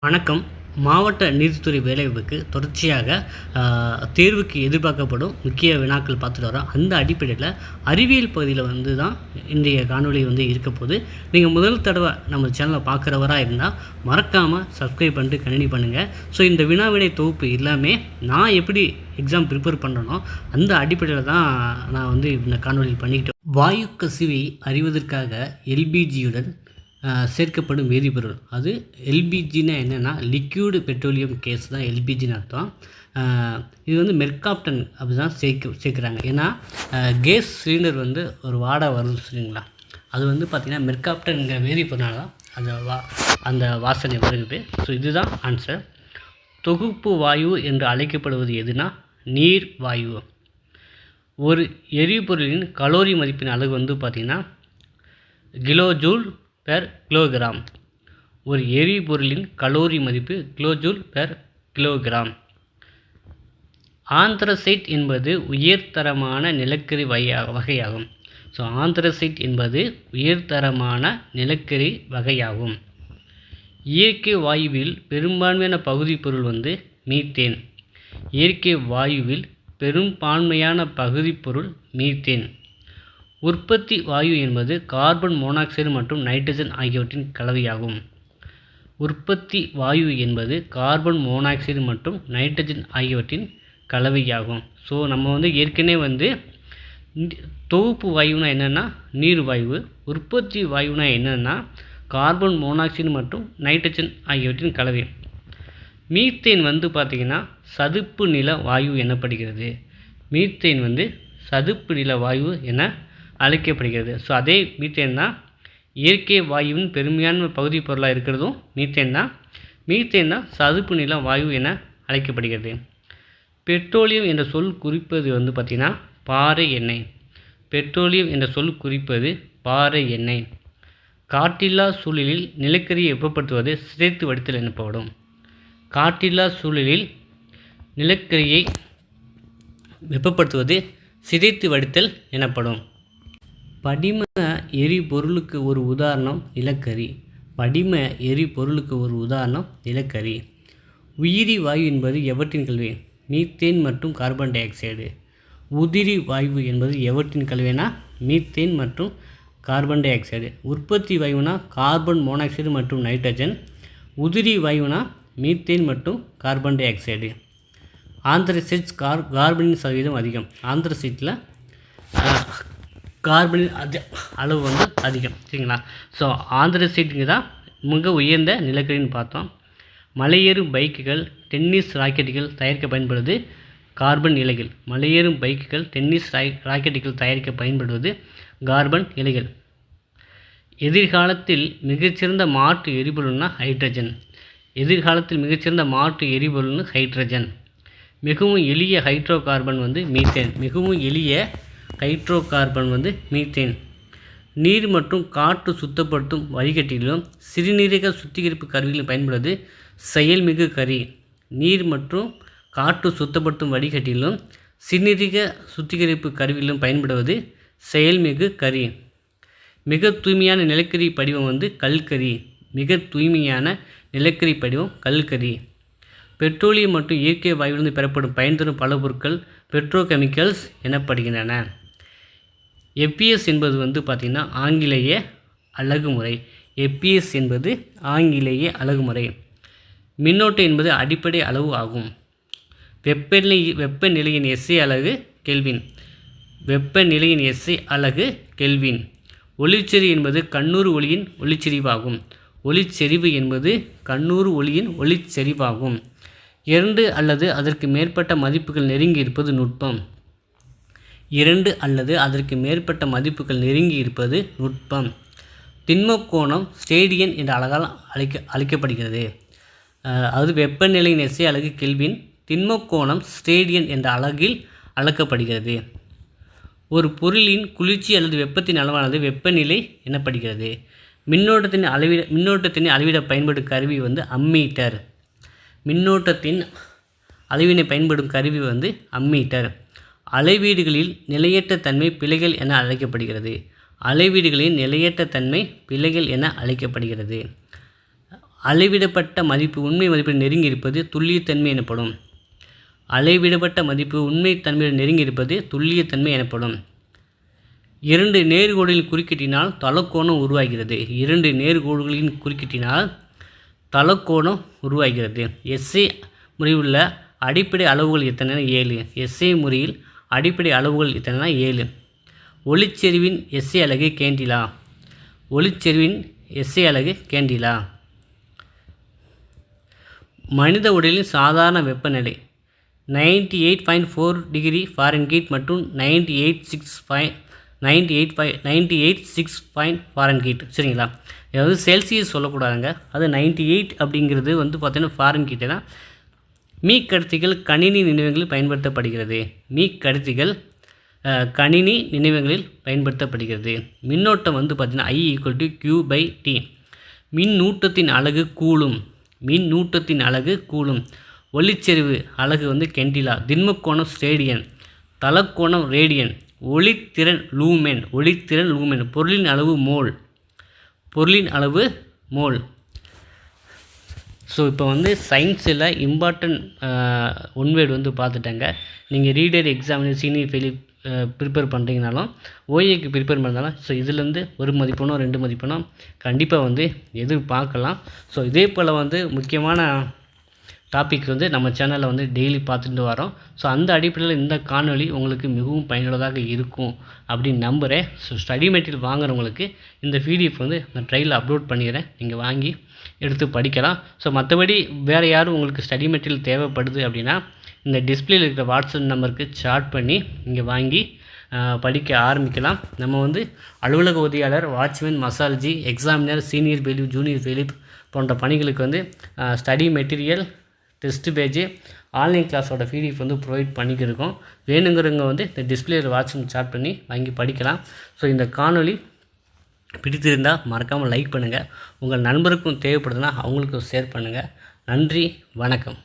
வணக்கம். மாவட்ட நீதித்துறை வேலைவாய்ப்புக்கு தொடர்ச்சியாக தேர்வுக்கு எதிர்பார்க்கப்படும் முக்கிய வினாக்கள் பார்த்துட்டு வரோம். அந்த அடிப்படையில் அறிவியல் பகுதியில் தான் இன்றைய காணொளி இருக்க போகுது. நீங்கள் முதல் தடவை நம்ம சேனலை பார்க்குறவராக இருந்தால் மறக்காமல் சப்ஸ்கிரைப் பண்ணிட்டு கண்டினியூ பண்ணுங்கள். ஸோ இந்த வினாவிடை தொகுப்பு எல்லாமே நான் எப்படி எக்ஸாம் ப்ரிப்பேர் பண்ணுறனோ அந்த அடிப்படையில் தான் நான் இந்த காணொலியில் பண்ணிக்கிட்டேன். வாயு கசிவை அறிவதற்காக எல்பிஜியுடன் சேர்க்கப்படும் வேதிப்பொருள். அது எல்பிஜின்னா என்னென்னா லிக்யூடு பெட்ரோலியம் கேஸ் தான் எல்பிஜின்னு அர்த்தம். இது மெர்காப்டன் அப்படி தான் சேர்க்குறாங்க. ஏன்னா கேஸ் சிலிண்டர் ஒரு வாடை வருது சரிங்களா, அது பார்த்திங்கன்னா மெர்காப்டன்ங்கிற வேதிப்பொருளால் தான் அந்த வாசனை வருது. ஸோ இதுதான் ஆன்சர். தொகுப்பு வாயு என்று அழைக்கப்படுவது எதுனா நீர் வாயு. ஒரு எரிபொருளின் கலோரி மதிப்பின் அளவு பார்த்திங்கன்னா கிலோஜூல் பெர் கிலோகிராம். ஒரு எரிபொருளின் கலோரி மதிப்பு கிலோஜூல் பெர் கிலோகிராம். ஆந்த்ரசைட் என்பது உயர்தரமான நிலக்கரி வகையாகும். ஸோ ஆந்த்ரசைட் என்பது உயர்தரமான நிலக்கரி வகையாகும். இயற்கை வாயுவில் பெரும்பான்மையான பகுதி பொருள் மீத்தேன். இயற்கை வாயுவில் பெரும்பான்மையான பகுதி பொருள் மீத்தேன். உற்பத்தி வாயு என்பது கார்பன் மோனாக்சைடு மற்றும் நைட்ரஜன் ஆகியவற்றின் கலவையாகும். உற்பத்தி வாயு என்பது கார்பன் மோனாக்சைடு மற்றும் நைட்ரஜன் ஆகியவற்றின் கலவையாகும். ஸோ நம்ம ஏற்கனவே தொகுப்பு வாயுனா என்னென்னா நீர் வாயு, உற்பத்தி வாயுனா என்னென்னா கார்பன் மோனாக்சைடு மற்றும் நைட்ரஜன் ஆகியவற்றின் கலவை. மீத்தேன் பார்த்திங்கன்னா சதுப்பு நில வாயு எனப்படுகிறது. மீத்தேன் சதுப்பு நில வாயு என அழைக்கப்படுகிறது. ஸோ அதே மீத்தேன் தான் இயற்கை வாயுவின் பெருமையான பகுதி பொருளாக இருக்கிறதும் மீத்தேன் தான். மீத்தேன் தான் சதுப்பு நில வாயு என அழைக்கப்படுகிறது. பெட்ரோலியம் என்ற சொல் குறிப்பது பார்த்திங்கன்னா பாறை எண்ணெய். பெட்ரோலியம் என்ற சொல் குறிப்பது பாறை எண்ணெய். காற்றில்லா சூழலில் நிலக்கரியை வெப்பப்படுத்துவது சிதைத்து வடித்தல் எனப்படும். காற்றில்லா சூழலில் நிலக்கரியை வெப்பப்படுத்துவது சிதைத்து வடித்தல் எனப்படும். படிம எரிபொருளுக்கு ஒரு உதாரணம் நிலக்கரி. படிம எரிபொருளுக்கு ஒரு உதாரணம் நிலக்கரி. உயிரி வாயு என்பது எவற்றின் கலவை? மீத்தேன் மற்றும் கார்பன் டை ஆக்சைடு. உதிரி வாயு என்பது எவற்றின் கலவைனா மீத்தேன் மற்றும் கார்பன் டை ஆக்சைடு. உற்பத்தி வாயுனா கார்பன் மோனாக்சைடு மற்றும் நைட்ரஜன். உதிரி வாயுனா மீத்தேன் மற்றும் கார்பன் டை ஆக்சைடு. ஆந்த்ரசைட்ஸ் கார்பனின் சதவீதம் அதிகம். ஆந்த்ரசைட்டில் கார்பனின் அளவு அதிகம் சரிங்களா. ஸோ ஆந்த்ரசைட்டுங்க தான் மிக உயர்ந்த நிலக்கரின்னு பார்த்தோம். மலையேறும் பைக்குகள் டென்னிஸ் ராக்கெட்டுகள் தயாரிக்க பயன்படுவது கார்பன் இலைகள். மலையேறும் பைக்குகள் டென்னிஸ் ராக்கெட்டுகள் தயாரிக்க பயன்படுவது கார்பன் இலைகள். எதிர்காலத்தில் மிகச்சிறந்த மாற்று எரிபொருள்னா ஹைட்ரஜன். எதிர்காலத்தில் மிகச்சிறந்த மாற்று எரிபொருள்னு ஹைட்ரஜன். மிகவும் எளிய ஹைட்ரோ கார்பன் மீத்தேன். மிகவும் எளிய ஹைட்ரோ கார்பன் மீத்தேன். நீர் மற்றும் காற்று சுத்தப்படுத்தும் வடிகட்டியிலும் சிறுநீரக சுத்திகரிப்பு கருவிகளில் பயன்படுவது செயல்மிகு கரி. நீர் மற்றும் காற்று சுத்தப்படுத்தும் வடிகட்டியிலும் சிறுநீரக சுத்திகரிப்பு கருவியிலும் பயன்படுவது செயல்மிகு கரி. மிக தூய்மையான நிலக்கரி படிவம் கல்கரி. மிக தூய்மையான நிலக்கரி படிவம் கல்கரி. பெட்ரோலியம் மற்றும் இயற்கை வாயுவிலிருந்து பெறப்படும் பயன் தரும் பல பொருட்கள் பெட்ரோகெமிக்கல்ஸ் எனப்படுகின்றன. எப்பிஎஸ் என்பது பார்த்திங்கன்னா ஆங்கிலேய அலகுமுறை. எப்பிஎஸ் என்பது ஆங்கிலேய அலகுமுறை. மின்னோட்டம் என்பது அடிப்படை அளவு ஆகும். வெப்பநிலையின் எஸ்ஐ அலகு கெல்வின். வெப்பநிலையின் எஸ்ஐ அலகு கெல்வின். ஒளிச்செறிவு என்பது கண்ணூறு ஒளியின் ஒளிச்செறிவாகும். ஒளிச்செறிவு என்பது கண்ணூறு ஒளியின் ஒளிச்செறிவாகும். 2 அல்லது அதற்கு மேற்பட்ட மதிப்புகள் நெருங்கி இருப்பது நுட்பம். 2 அல்லது அதற்கு மேற்பட்ட மதிப்புகள் நெருங்கி இருப்பது நுட்பம். திண்மக்கோணம் ஸ்டேடியன் என்ற அலகால் அழைக்கப்படுகிறது. அது வெப்பநிலையின் எஸ்ஐ அலகு கெல்வின். திண்மக்கோணம் ஸ்டேடியன் என்ற அலகில் அளக்கப்படுகிறது. ஒரு பொருளின் குளிர்ச்சி அல்லது வெப்பத்தின் அளவானது வெப்பநிலை எனப்படுகிறது. மின்னோட்டத்தினை அளவிட பயன்படும் கருவி அம்மீட்டர். மின்னோட்டத்தின் அளவினை பயன்படும் கருவி அம்மீட்டர். அளவீடுகளில் நிலையற்ற தன்மை பிழைகள் என அழைக்கப்படுகிறது. அளவீடுகளின் நிலையற்ற தன்மை பிழைகள் என அழைக்கப்படுகிறது. அளவிடப்பட்ட மதிப்பு உண்மை மதிப்பை நெருங்கி இருப்பது துல்லியத்தன்மை எனப்படும். அளவிடப்பட்ட மதிப்பு உண்மை தன்மையுடன் நெருங்கி இருப்பது துல்லியத்தன்மை எனப்படும். 2 நேர்கோடுகளின் குறுக்கீட்டினால் தலக்கோணம் உருவாகிறது. 2 நேர்கோடுகளின் குறுக்கீட்டினால் தலக்கோணம் உருவாகிறது. எஸ்ஐ முறையில் உள்ள அடிப்படை அளவுகள் எத்தனை? 7. எஸ்ஐ முறையில் அடிப்படை அளவுகள் எத்தனை? 7. ஒளிச்செறிவின் எஸ்ஐ அலகு கேண்டிலா. ஒளிச்செறிவின் எஸ்ஐ அலகு கேண்டிலா. மனித உடலின் சாதாரண வெப்பநிலை 98.4 டிகிரி ஃபாரன்ஹீட் மற்றும் 98.6 ஃபாரன்ஹீட். சரிங்களா? அதாவது செல்சியஸ் சொல்லக்கூடாதுங்க. அது 98 அப்படிங்கிறது வந்து பார்த்தீங்கன்னா ஃபாரன்ஹீட் தான். மீக்கடத்திகள் கணினி நினைவகங்களில் பயன்படுத்தப்படுகிறது. மீக்கடத்திகள் கணினி நினைவகங்களில் பயன்படுத்தப்படுகிறது. மின்னோட்டம் வந்து பார்த்திங்கன்னா I=Q/T. மின்னூட்டத்தின் அலகு கூலும். மின்னூட்டத்தின் அலகு கூலும். ஒளிச்செறிவு அலகு வந்து கெண்டிலா. திண்மக்கோணம் ஸ்டேடியன். தலக்கோணம் ரேடியன். ஒளித்திறன் லூமென். ஒளித்திறன் லூமென். பொருளின் அளவு மோல். பொருளின் அளவு மோல். ஸோ இப்போ வந்து சயின்ஸில் இம்பார்ட்டன்ட் ஒன்வேர்டு வந்து பார்த்துட்டேங்க. நீங்கள் reader examiner senior bailiff prepare பண்ணுறீங்கனாலும் ஓஏக்கு ப்ரிப்பேர் பண்ணாலும் ஸோ இதுலேருந்து ஒரு மதிப்பெண்ணோ 2 மதிப்பெண்ணோ கண்டிப்பாக வந்து எதிர்பார்க்கலாம். ஸோ இதே போல் வந்து முக்கியமான டாபிக் வந்து நம்ம சேனலில் வந்து டெய்லி பார்த்துட்டு வரோம். ஸோ அந்த அடிப்படையில் இந்த காணொளி உங்களுக்கு மிகவும் பயனுள்ளதாக இருக்கும் அப்படின்னு நம்புகிறேன். ஸோ ஸ்டடி மெட்டீரியல் வாங்குறவங்களுக்கு இந்த பிடிஎஃப் வந்து நான் ட்ரையில் அப்லோட் பண்ணிடுறேன். நீங்கள் வாங்கி எடுத்து படிக்கலாம். ஸோ மற்றபடி வேறு யாரும் உங்களுக்கு ஸ்டடி மெட்டீரியல் தேவைப்படுது அப்படின்னா இந்த டிஸ்பிளேயில் இருக்கிற வாட்ஸ்அப் நம்பருக்கு சாட் பண்ணி நீங்கள் வாங்கி படிக்க ஆரம்பிக்கலாம். நம்ம வந்து அலுவலக உதவியாளர், வாட்ச்மேன், மசால்ஜி, examiner, senior bailiff, junior bailiff போன்ற பணிகளுக்கு வந்து study material, test page, online கிளாஸோட பிடிஎஃப் வந்து ப்ரொவைட் பண்ணிக்கிருக்கோம். வேணுங்கிறவங்க வந்து இந்த டிஸ்பிளேயில் வாட்ஸ்அப் சாட் பண்ணி வாங்கி படிக்கலாம். ஸோ இந்த காணொளி பிடித்திருந்தால் மறக்காமல் லைக் பண்ணுங்கள். உங்கள் நண்பருக்கும் தேவைப்படுதுன்னா அவங்களுக்கும் ஷேர் பண்ணுங்கள். நன்றி, வணக்கம்.